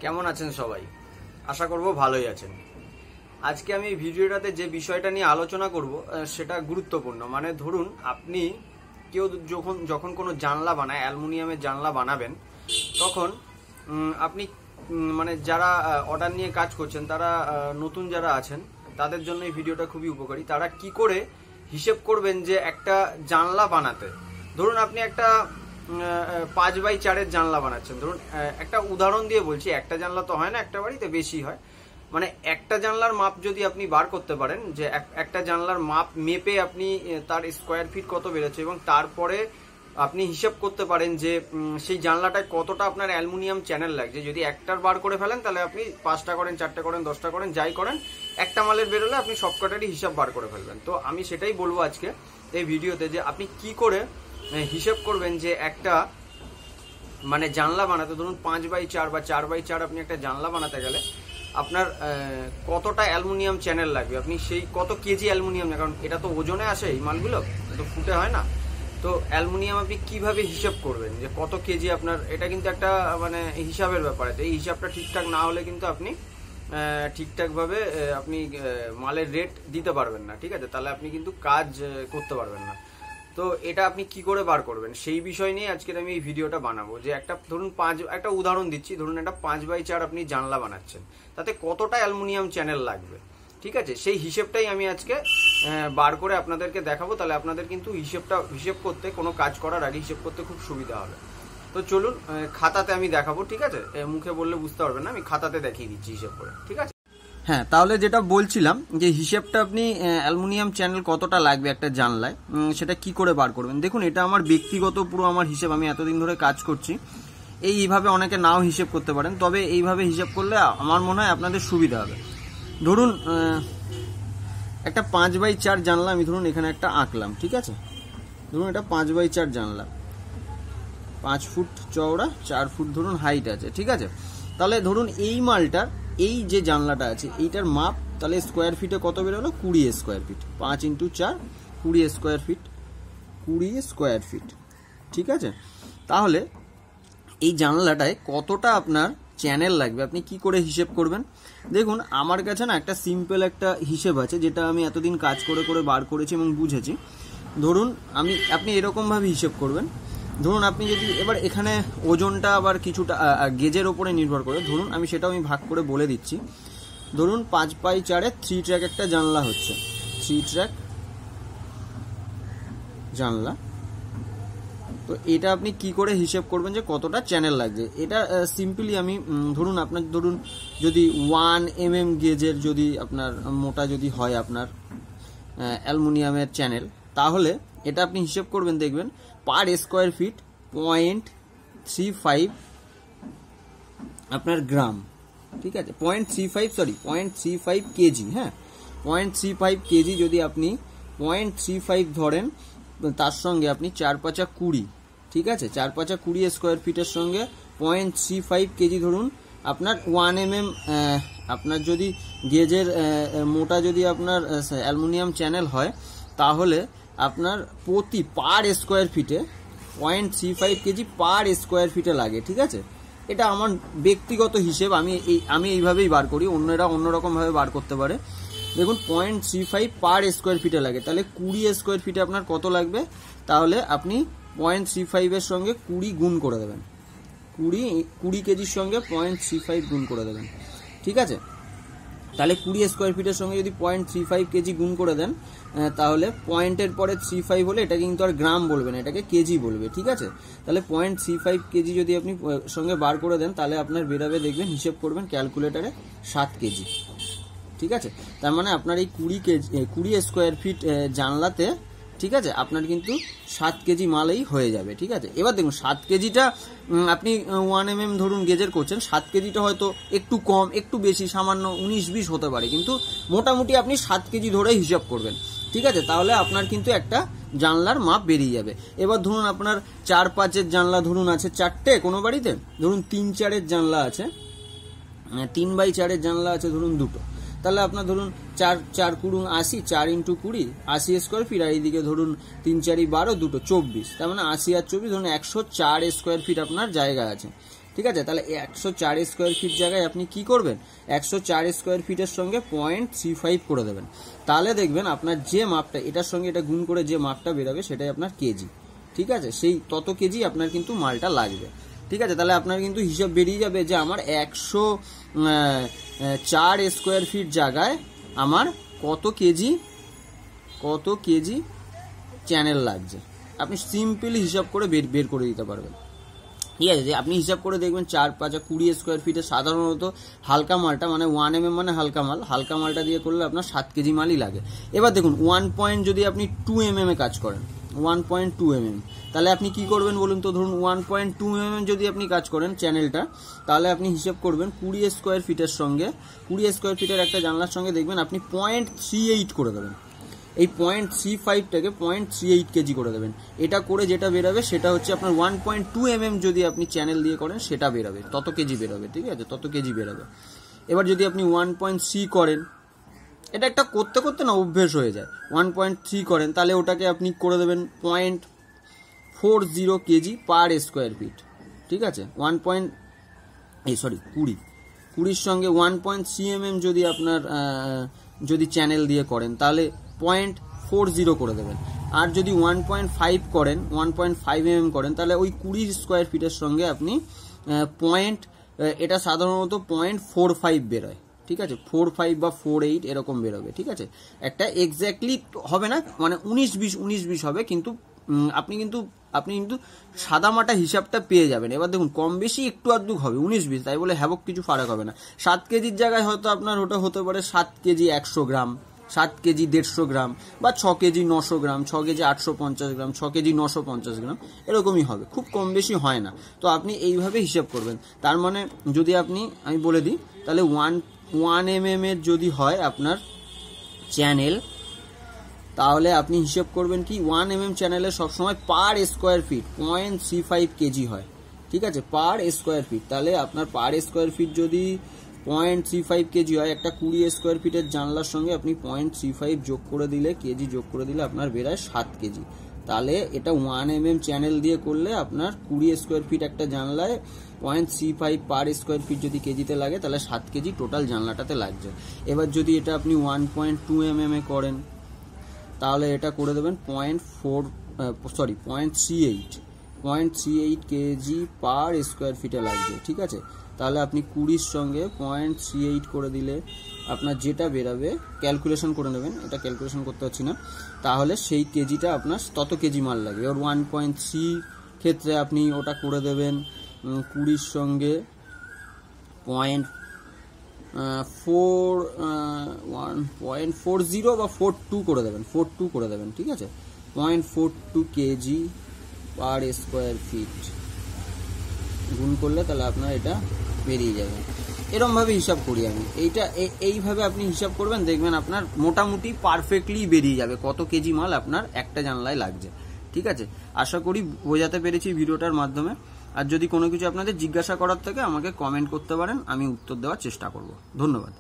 কেমন আছেন সবাই? আশা করব ভালোই আছেন। আজকে আমি এই ভিডিওটাতে যে বিষয়টা নিয়ে আলোচনা করব সেটা গুরুত্বপূর্ণ। মানে ধরুন আপনি কেউ যখন কোনো জানলা বানায়, অ্যালুমিনিয়ামের জানলা বানাবেন, তখন আপনি মানে যারা অর্ডার নিয়ে কাজ করছেন, তারা নতুন যারা আছেন তাদের জন্য এই ভিডিওটা খুবই উপকারী। তারা কি করে হিসেব করবেন যে একটা জানলা বানাতে, ধরুন আপনি একটা 5x4 জানলা বানাচ্ছেন। ধরুন একটা উদাহরণ দিয়ে বলছি, একটা জানলা তো হয় না, একটা বাড়িতে বেশি হয়। মানে একটা জানলার মাপ যদি আপনি বার করতে পারেন, যে একটা জানলার মাপ মেপে আপনি তার স্কোয়ার ফিট কত বেরোচ্ছে, এবং তারপরে আপনি হিসাব করতে পারেন যে সেই জানলাটায় কতটা আপনার অ্যালুমিনিয়াম চ্যানেল লাগছে। যদি একটার বার করে ফেলেন তাহলে আপনি 5টা করেন, 4টা করেন, 10টা করেন, যাই করেন, একটা মালের বেরোলে আপনি সবকটারই হিসাব বার করে ফেলবেন। তো আমি সেটাই বলবো আজকে এই ভিডিওতে, যে আপনি কি করে হিসেব করবেন যে একটা মানে জানলা বানাতে, ধরুন 5x4 বা 4x4 আপনি একটা জানলা বানাতে গেলে আপনার কতটা অ্যালুমিনিয়াম চ্যানেল লাগবে, আপনি সেই কত কেজি অ্যালুমিনিয়াম, কারণ এটা তো ওজনে আসে, এই মালগুলো তো ফুটে হয় না। তো অ্যালুমিনিয়াম আপনি কিভাবে হিসাব করবেন যে কত কেজি আপনার, এটা কিন্তু একটা মানে হিসাবের ব্যাপার আছে। এই হিসাবটা ঠিকঠাক না হলে কিন্তু আপনি ঠিকঠাকভাবে আপনি মালের রেট দিতে পারবেন না, ঠিক আছে? তাহলে আপনি কিন্তু কাজ করতে পারবেন না। তো এটা আপনি কি করে বার করবেন সেই বিষয় নিয়ে আজকের আমি এই ভিডিওটা বানাবো। যে একটা ধরুন একটা উদাহরণ দিচ্ছি, ধরুন একটা 5x4 আপনি জানলা বানাচ্ছেন, তাতে কতটা অ্যালুমিনিয়াম চ্যানেল লাগবে, ঠিক আছে? সেই হিসেবটাই আমি আজকে বার করে আপনাদেরকে দেখাবো। তাহলে আপনাদের কিন্তু হিসেব করতে, কোনো কাজ করার আগে হিসেব করতে খুব সুবিধা হবে। তো চলুন খাতাতে আমি দেখাবো, ঠিক আছে? মুখে বললে বুঝতে পারবেন না, আমি খাতাতে দেখিয়ে দিচ্ছি হিসেব করে, ঠিক আছে? হ্যাঁ, তাহলে যেটা বলছিলাম যে হিসেবটা আপনি অ্যালুমিনিয়াম চ্যানেল কতটা লাগবে একটা জানলায়, সেটা কি করে বার করবেন। দেখুন, এটা আমার ব্যক্তিগত পুরো আমার হিসেব, আমি এতদিন ধরে কাজ করছি। এইভাবে অনেকে নাও হিসেব করতে পারেন, তবে এইভাবে হিসেব করলে আমার মনে হয় আপনাদের সুবিধা হবে। ধরুন একটা 5x4 জানলা আমি ধরুন এখানে একটা আঁকলাম, ঠিক আছে? ধরুন এটা 5x4 জানলা, 5 ফুট চওড়া, 4 ফুট ধরুন হাইট আছে, ঠিক আছে? তাহলে ধরুন এই মালটার, এই যে জানলাটা আছে এইটার মাপ তাহলে স্কোয়ার ফিটে কত বেরোলো? 20 square feet. 5 × 4 20 square feet, 20 square feet, ঠিক আছে? তাহলে এই জানলাটায় কতটা আপনার চ্যানেল লাগবে আপনি কি করে হিসেব করবেন? দেখুন, আমার কাছে না একটা সিম্পল একটা হিসেব আছে, যেটা আমি এতদিন কাজ করে করে বার করেছি এবং বুঝেছি। ধরুন আপনি এরকমভাবে হিসেব করবেন। ধরুন আপনি যদি এবার এখানে ওজনটা আবার কিছুটা গেজের ওপরে নির্ভর করে, ধরুন আমি সেটাও ভাগ করে বলে দিচ্ছি। ধরুন 5x4 3 ট্র্যাক একটা জানলা হচ্ছে, 3 ট্র্যাক জানলা। তো এটা আপনি কি করে হিসেব করবেন যে কতটা চ্যানেল লাগছে? এটা সিম্পলি আমি ধরুন যদি 1 mm গেজের যদি আপনার মোটা যদি হয় আপনার অ্যালুমিনিয়ামের চ্যানেল, তাহলে এটা আপনি হিসেব করবেন, দেখবেন পার স্কোয়ার ফিট 0.35 আপনার গ্রাম, ঠিক আছে? 0.35 কেজি। হ্যাঁ, 0.35 কেজি যদি আপনি 0.35 ধরেন, তার সঙ্গে আপনি 4×5 = 20, ঠিক আছে? 4×5 = 20 স্কোয়ার ফিটের সঙ্গে 0.35 কেজি ধরুন আপনার 1 mm আপনার যদি গেজের মোটা যদি আপনার অ্যালুমিনিয়াম চ্যানেল হয়, তাহলে আপনার পার স্কোয়ার ফিটে 0.35 কেজি পার স্কোয়ার ফিটে লাগে, ঠিক আছে? এটা আমার ব্যক্তিগত হিসেব, আমি এইভাবেই বার করি, অন্যরা অন্যরকমভাবে বার করতে পারে। দেখুন 0.35 পার স্কোয়ার ফিটে লাগে, তাহলে 20 স্কোয়ার ফিটে আপনার কত লাগবে? তাহলে আপনি 0.35 এর সঙ্গে 20 গুণ করে দেবেন, 20 কেজির সঙ্গে 0.35 গুণ করে দেবেন, ঠিক আছে? তাহলে 20 স্কোয়ার ফিটের সঙ্গে যদি 0.35 কেজি গুণ করে দেন, তাহলে পয়েন্টের পরে 35 হলে এটাকে কিন্তু আর গ্রাম বলবে না, এটাকে কেজি বলবে, ঠিক আছে? তাহলে 0.35 কেজি যদি আপনি সঙ্গে বার করে দেন, তাহলে আপনার বেরাবে, দেখবেন হিসেব করবেন ক্যালকুলেটারে 7 কেজি, ঠিক আছে? তার মানে আপনার এই 20 স্কোয়ার ফিট জানলাতে, ঠিক আছে, আপনার কিন্তু 7 কেজি মালেই হয়ে যাবে, ঠিক আছে? এবার দেখুন 7 কেজিটা আপনি 1 mm ধরুন গেজের করছেন, 7 কেজিটা হয়তো একটু কম একটু বেশি সামান্য 19-20 হতে পারে, কিন্তু মোটামুটি আপনি 7 কেজি ধরে হিসাব করবেন, ঠিক আছে? তাহলে আপনার কিন্তু একটা জানলার মাপ বেরিয়ে যাবে। এবার ধরুন আপনার 4-5 জানলা ধরুন আছে 4টে কোনো বাড়িতে, ধরুন 3-4 জানলা আছে, 3x4 জানলা আছে ধরুন 2টো, তাহলে আপনার ধরুন 4 × 80, 4 × 20 80 স্কোয়ার ফিট, আর এইদিকে ধরুন 3×4 = 12, 2টো 24, তার মানে 80 আর 24 ধরুন 104 স্কোয়ার ফিট আপনার জায়গা আছে। ঠিক আছে। তাহলে 104 স্কোয়ার ফিট জায়গায় আপনি কি করবেন, 104 স্কোয়ার ফিটের সঙ্গে 0.35 করে দেবেন। তাহলে দেখবেন আপনার যে মাপটা এটার সঙ্গে এটা গুণ করে যে মাপটা বেরোবে সেটাই আপনার কেজি। ঠিক আছে, সেই তত কেজি আপনার কিন্তু মালটা লাগবে। ঠিক আছে, তাহলে আপনার কিন্তু হিসাব বেরিয়ে যাবে যে আমার 104 স্কোয়ার ফিট জায়গায় আমার কত কেজি চ্যানেল লাগছে। আপনি সিম্পলি হিসাব করে বের করে দিতে পারবেন। ঠিক আছে, যে আপনি হিসাব করে দেখবেন 4×5=20 স্কোয়ার ফিটে সাধারণত হালকা মালটা মানে 1 mm মানে হালকা মালটা দিয়ে করলে আপনার 7 কেজি মালই লাগে। এবার দেখুন 1 পয়েন্ট যদি আপনি 2 mm এ কাজ করেন, 1.2 mm, তাহলে আপনি কি করবেন বলুন তো। ধরুন 1.2 mm যদি আপনি কাজ করেন চ্যানেলটা, তাহলে আপনি হিসাব করবেন 20 স্কোয়ার ফিটের সঙ্গে 20 স্কোয়ার ফিটের একটা জানলার সঙ্গে দেখবেন আপনি 0.38 করে দেবেন। এই 0.35টাকে 0.38 কেজি করে দেবেন। এটা করে যেটা বেরোবে সেটা হচ্ছে আপনার 1.2 mm যদি আপনি চ্যানেল দিয়ে করেন সেটা বেরোবে, তত কেজি বেরোবে। ঠিক আছে, তত কেজি বেরোবে। এবার যদি আপনি 1.3 করেন, এটা একটা করতে করতে না অভ্যেস হয়ে যায়, 1.3 করেন তাহলে ওটাকে আপনি করে দেবেন 0.40 কেজি পার স্কোয়ার ফিট। ঠিক আছে, 20 সঙ্গে 1.3 mm যদি আপনার যদি চ্যানেল দিয়ে করেন তাহলে 0.40 করে দেবেন। আর যদি 1.5 করেন 1.5 mm করেন তাহলে ওই 20 স্কোয়ার ফিটের সঙ্গে আপনি এটা সাধারণত 0.45 বেরোয়। ঠিক আছে, 45 বা 48 এরকম বেরোবে। ঠিক আছে, একটা এক্স্যাক্টলি হবে না, মানে 19-20 হবে, কিন্তু আপনি কিন্তু সাদামাটা হিসাবটা পেয়ে যাবেন। এবার দেখুন কম বেশি একটু আধটু হবে, 19-20, তাই বলে হ্যাবক কিছু ফারাক হবে না। 7 কেজির জায়গায় হয়তো আপনার ওটা হতে পারে 7 কেজি 100 গ্রাম, 7 কেজি 150 গ্রাম, বা 6 কেজি 900 গ্রাম, 6 কেজি 850 গ্রাম, 6 কেজি 950 গ্রাম, এরকমই হবে, খুব কম বেশি হয় না। তো আপনি এইভাবে হিসাব করবেন। তার মানে যদি আমি বলে দিই তাহলে 1 mm এর যদি হয় আপনার চ্যানেল, তাহলে আপনি হিসাব করবেন কি 1 mm চ্যানেলে সবসময় পার স্কোয়ার ফিট 0.35 কেজি হয়। ঠিক আছে, পার স্কোয়ার ফিট। তাহলে আপনার পার স্কোয়ার ফিট যদি 0.35 কেজি হয়, একটা 20 স্কোয়ার ফিটের জানলার সঙ্গে আপনি 0.35 যোগ করে দিলে, কেজি যোগ করে দিলে আপনার বেরোয় 7 কেজি। তাহলে এটা 1 mm চ্যানেল দিয়ে করলে আপনার 20 স্কোয়ার ফিট একটা জানলায় 0.35 পার স্কোয়ার ফিট যদি কেজিতে লাগে তাহলে 7 কেজি টোটাল জানলাটাতে লাগছে। এবার যদি এটা আপনি 1.2 mm এ করেন তাহলে এটা করে দেবেন 0.38 কেজি পার স্কোয়ার ফিটে লাগছে। ঠিক আছে, তাহলে আপনি 20 সঙ্গে 0.38 করে দিলে আপনার যেটা বেরাবে ক্যালকুলেশন করে নেবেন, এটা ক্যালকুলেশন করতে হচ্ছে না, তাহলে সেই কেজিটা আপনার তত কেজি মাল লাগবে। এবার 1.3 ক্ষেত্রে আপনি ওটা করে দেবেন 20 সঙ্গে 0.40 বা 42 করে দেবেন, 42 করে দেবেন। ঠিক আছে, 0.42 কেজি পার স্কোয়ার ফিট গুণ করলে তাহলে আপনার এটা বেরিয়ে যাবে। এরকমভাবে হিসাব করি আমি, এইভাবে আপনি হিসাব করবেন, দেখবেন আপনার মোটামুটি পারফেক্টলি বেরিয়ে যাবে কত কেজি মাল আপনার একটা জানলায় লাগছে। ঠিক আছে, আশা করি বোঝাতে পেরেছি ভিডিওটার মাধ্যমে। আর যদি কোনো কিছু আপনাদের জিজ্ঞাসা করার থাকে আমাকে কমেন্ট করতে পারেন, আমি উত্তর দেওয়ার চেষ্টা করব। ধন্যবাদ।